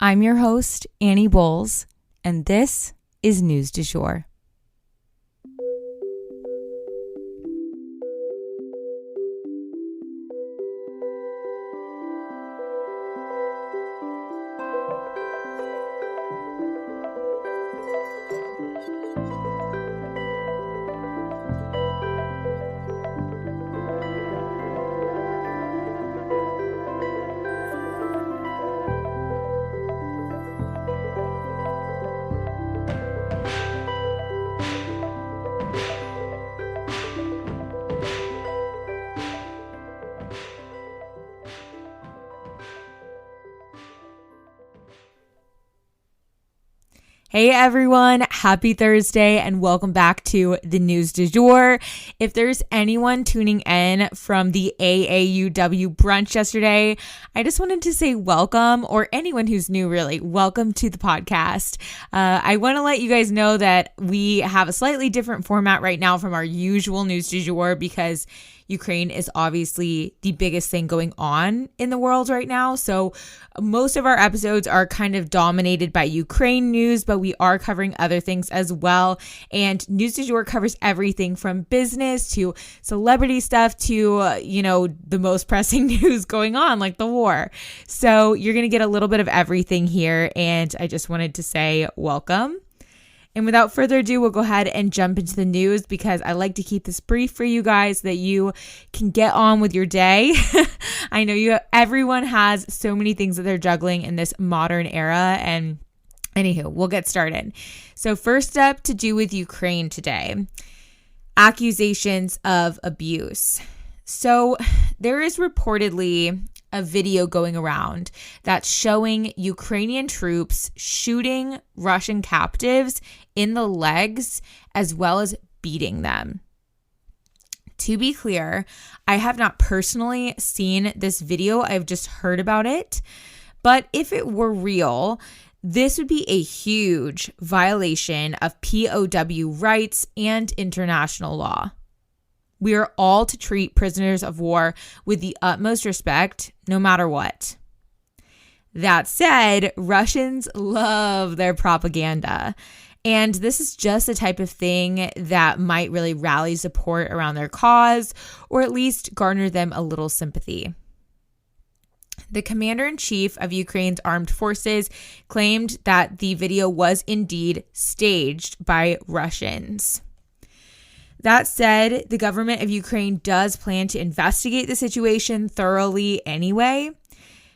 I'm your host, Annie Bowles, and this is News du Jour. Hey everyone, happy Thursday and welcome back to the News du Jour. If there's anyone tuning in from the AAUW brunch yesterday, I just wanted to say welcome, or anyone who's new really, welcome to the podcast. I want to let you guys know that we have a slightly different format right now from our usual News du Jour because Ukraine is obviously the biggest thing going on in the world right now. So most of our episodes are kind of dominated by Ukraine news, but we are covering other things as well. And News du Jour covers everything from business to celebrity stuff to, the most pressing news going on, like the war. So you're going to get a little bit of everything here. And I just wanted to say welcome. And without further ado, we'll go ahead and jump into the news because I like to keep this brief for you guys so that you can get on with your day. I know everyone has so many things that they're juggling in this modern era. And anywho, we'll get started. So first up, to do with Ukraine today, accusations of abuse. So there is reportedly a video going around that's showing Ukrainian troops shooting Russian captives in the legs as well as beating them. To be clear, I have not personally seen this video. I've just heard about it. But if it were real, this would be a huge violation of POW rights and international law. We are all to treat prisoners of war with the utmost respect, no matter what. That said, Russians love their propaganda. And this is just the type of thing that might really rally support around their cause, or at least garner them a little sympathy. The commander-in-chief of Ukraine's armed forces claimed that the video was indeed staged by Russians. That said, the government of Ukraine does plan to investigate the situation thoroughly anyway.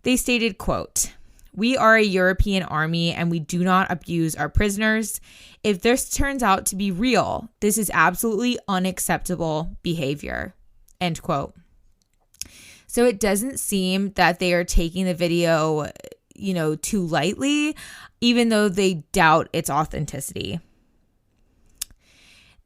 They stated, quote, "We are a European army and we do not abuse our prisoners. If this turns out to be real, this is absolutely unacceptable behavior," end quote. So it doesn't seem that they are taking the video, too lightly, even though they doubt its authenticity.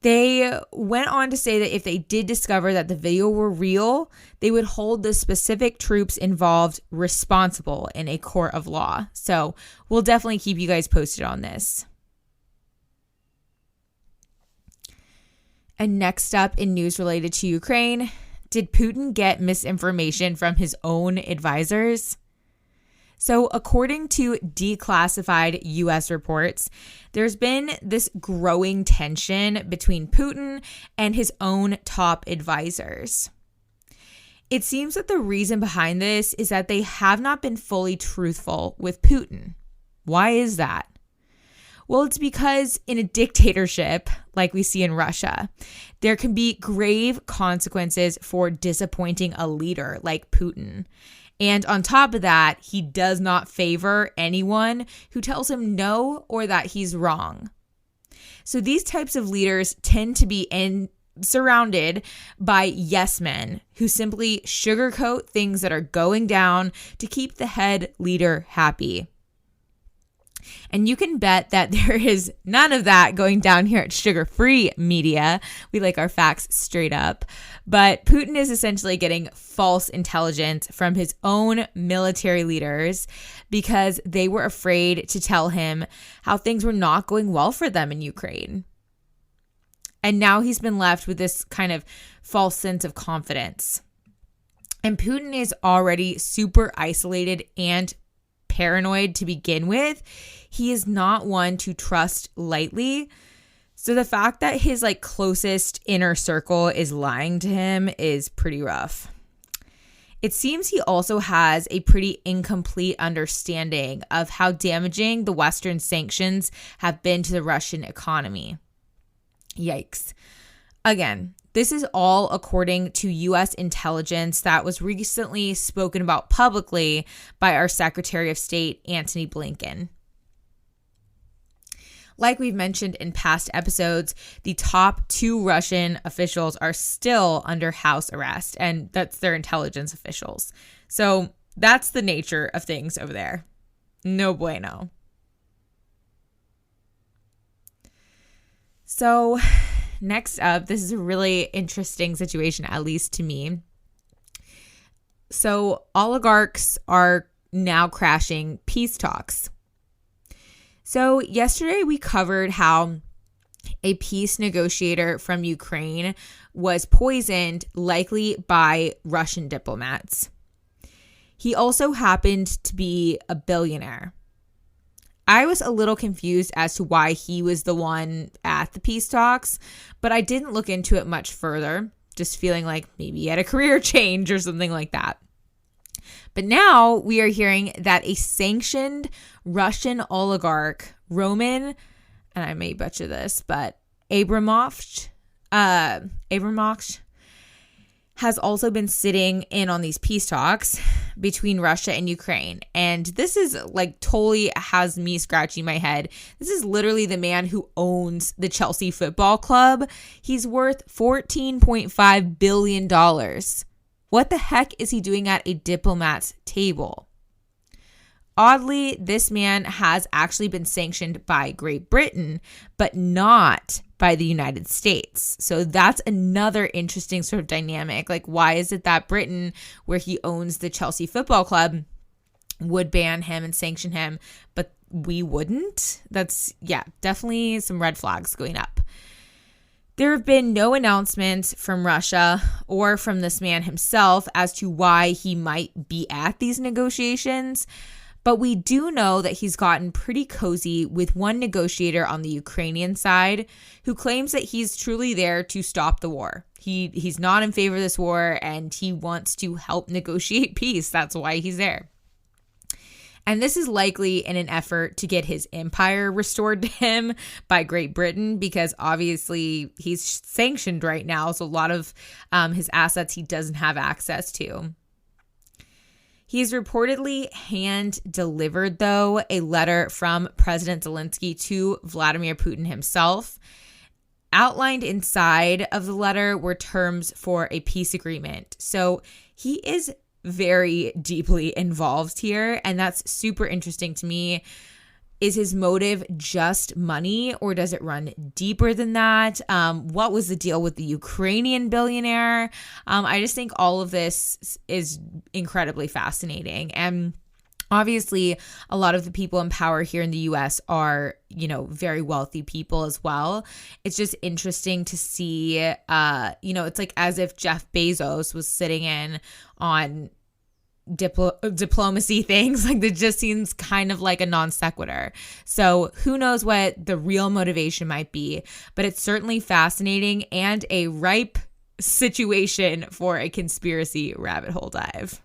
They went on to say that if they did discover that the video were real, they would hold the specific troops involved responsible in a court of law. So we'll definitely keep you guys posted on this. And next up in news related to Ukraine, did Putin get misinformation from his own advisors? So according to declassified U.S. reports, there's been this growing tension between Putin and his own top advisors. It seems that the reason behind this is that they have not been fully truthful with Putin. Why is that? Well, it's because in a dictatorship, like we see in Russia, there can be grave consequences for disappointing a leader like Putin. And on top of that, he does not favor anyone who tells him no or that he's wrong. So these types of leaders tend to be surrounded by yes men who simply sugarcoat things that are going down to keep the head leader happy. And you can bet that there is none of that going down here at Sugar-Free Media. We like our facts straight up. But Putin is essentially getting false intelligence from his own military leaders because they were afraid to tell him how things were not going well for them in Ukraine. And now he's been left with this kind of false sense of confidence. And Putin is already super isolated and paranoid to begin with. He is not one to trust lightly. So the fact that his like closest inner circle is lying to him is pretty rough. It seems he also has a pretty incomplete understanding of how damaging the Western sanctions have been to the Russian economy. Yikes. Again, this is all according to U.S. intelligence that was recently spoken about publicly by our Secretary of State, Antony Blinken. Like we've mentioned in past episodes, the top 2 Russian officials are still under house arrest, and that's their intelligence officials. So that's the nature of things over there. No bueno. So next up, this is a really interesting situation, at least to me. So oligarchs are now crashing peace talks. So yesterday we covered how a peace negotiator from Ukraine was poisoned, likely by Russian diplomats. He also happened to be a billionaire. I was a little confused as to why he was the one at the peace talks, but I didn't look into it much further, just feeling like maybe he had a career change or something like that. But now we are hearing that a sanctioned Russian oligarch, Roman, and I may butcher this, but Abramovich, has also been sitting in on these peace talks between Russia and Ukraine. And this is like totally has me scratching my head. This is literally the man who owns the Chelsea Football Club. He's worth $14.5 billion. What the heck is he doing at a diplomat's table? Oddly, this man has actually been sanctioned by Great Britain, but not by the United States. So that's another interesting sort of dynamic. Like, why is it that Britain, where he owns the Chelsea Football Club, would ban him and sanction him, but we wouldn't? That's, definitely some red flags going up. There have been no announcements from Russia or from this man himself as to why he might be at these negotiations. But we do know that he's gotten pretty cozy with one negotiator on the Ukrainian side who claims that he's truly there to stop the war. He's not in favor of this war and he wants to help negotiate peace. That's why he's there. And this is likely in an effort to get his empire restored to him by Great Britain, because obviously he's sanctioned right now. So a lot of his assets he doesn't have access to. He's reportedly hand-delivered, though, a letter from President Zelensky to Vladimir Putin himself. Outlined inside of the letter were terms for a peace agreement. So he is very deeply involved here, and that's super interesting to me. Is his motive just money, or does it run deeper than that? What was the deal with the Ukrainian billionaire? I just think all of this is incredibly fascinating. And obviously, a lot of the people in power here in the U.S. are, very wealthy people as well. It's just interesting to see, it's like as if Jeff Bezos was sitting in on diplomacy things. Like, that just seems kind of like a non sequitur. So who knows what the real motivation might be, but it's certainly fascinating and a ripe situation for a conspiracy rabbit hole dive.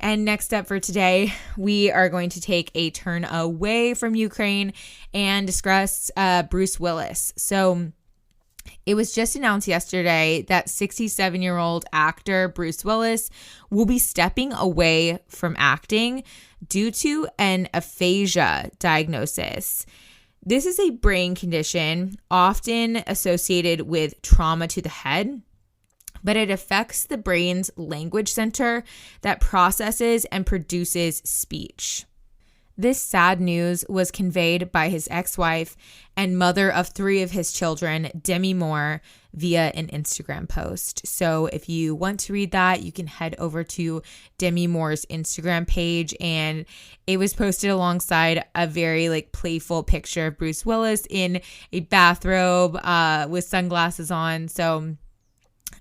And next up for today, we are going to take a turn away from Ukraine and discuss Bruce Willis. So it was just announced yesterday that 67-year-old actor Bruce Willis will be stepping away from acting due to an aphasia diagnosis. This is a brain condition often associated with trauma to the head, but it affects the brain's language center that processes and produces speech. This sad news was conveyed by his ex-wife and mother of 3 of his children, Demi Moore, via an Instagram post. So if you want to read that, you can head over to Demi Moore's Instagram page, and it was posted alongside a very playful picture of Bruce Willis in a bathrobe with sunglasses on. So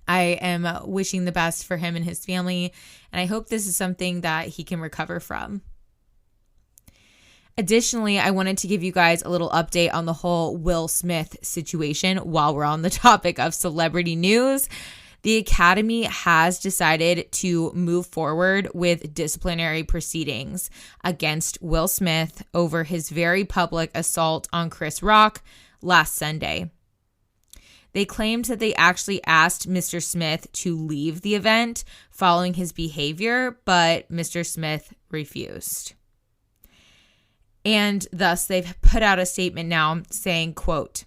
I am wishing the best for him and his family, and I hope this is something that he can recover from. Additionally, I wanted to give you guys a little update on the whole Will Smith situation while we're on the topic of celebrity news. The Academy has decided to move forward with disciplinary proceedings against Will Smith over his very public assault on Chris Rock last Sunday. They claimed that they actually asked Mr. Smith to leave the event following his behavior, but Mr. Smith refused. And thus, they've put out a statement now saying, quote,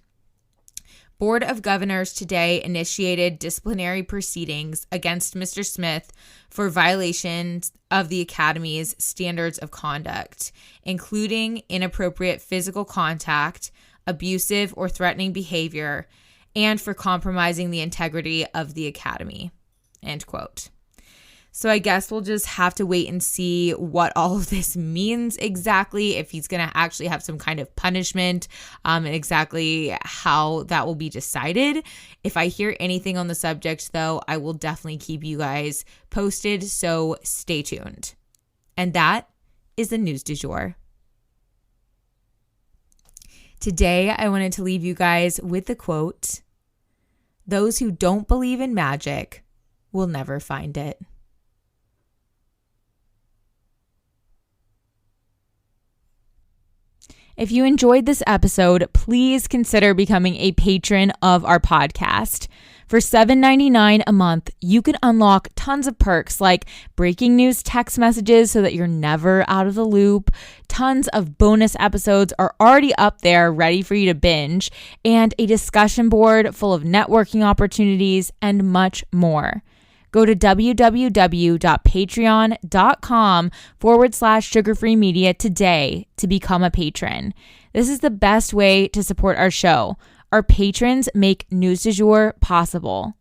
Board of Governors today initiated disciplinary proceedings against Mr. Smith for violations of the Academy's standards of conduct, including inappropriate physical contact, abusive or threatening behavior, and for compromising the integrity of the Academy, end quote. So I guess we'll just have to wait and see what all of this means exactly, if he's going to actually have some kind of punishment, and exactly how that will be decided. If I hear anything on the subject, though, I will definitely keep you guys posted, so stay tuned. And that is the news du jour. Today, I wanted to leave you guys with the quote, "Those who don't believe in magic will never find it." If you enjoyed this episode, please consider becoming a patron of our podcast. For $7.99 a month, you can unlock tons of perks like breaking news text messages so that you're never out of the loop. Tons of bonus episodes are already up there ready for you to binge, and a discussion board full of networking opportunities and much more. Go to www.patreon.com/sugarfree media today to become a patron. This is the best way to support our show. Our patrons make News du Jour possible.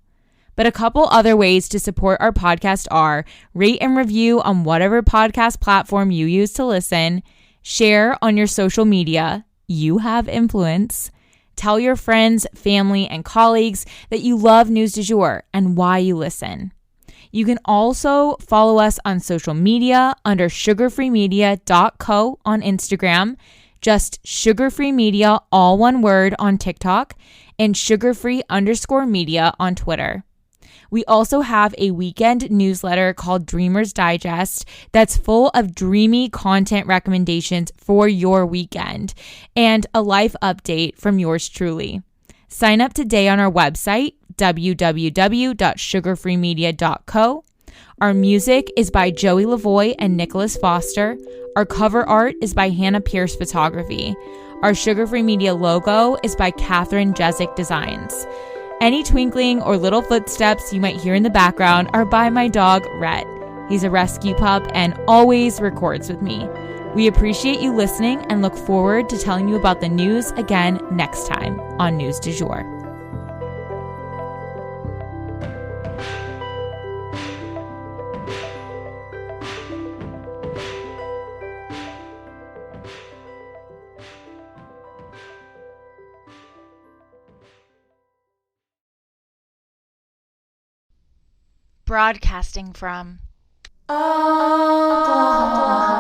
But a couple other ways to support our podcast are rate and review on whatever podcast platform you use to listen, share on your social media, you have influence, tell your friends, family, and colleagues that you love News du Jour and why you listen. You can also follow us on social media under sugarfreemedia.co on Instagram, just sugarfreemedia, all one word, on TikTok, and sugarfree_media on Twitter. We also have a weekend newsletter called Dreamers Digest that's full of dreamy content recommendations for your weekend and a life update from yours truly. Sign up today on our website, www.sugarfreemedia.co. Our music is by Joey Lavoie and Nicholas Foster. Our cover art is by Hannah Pierce Photography. Our Sugar Free Media logo is by Catherine Jezik Designs. Any twinkling or little footsteps you might hear in the background are by my dog, Rhett. He's a rescue pup and always records with me. We appreciate you listening and look forward to telling you about the news again next time on News du Jour. Broadcasting from Oklahoma.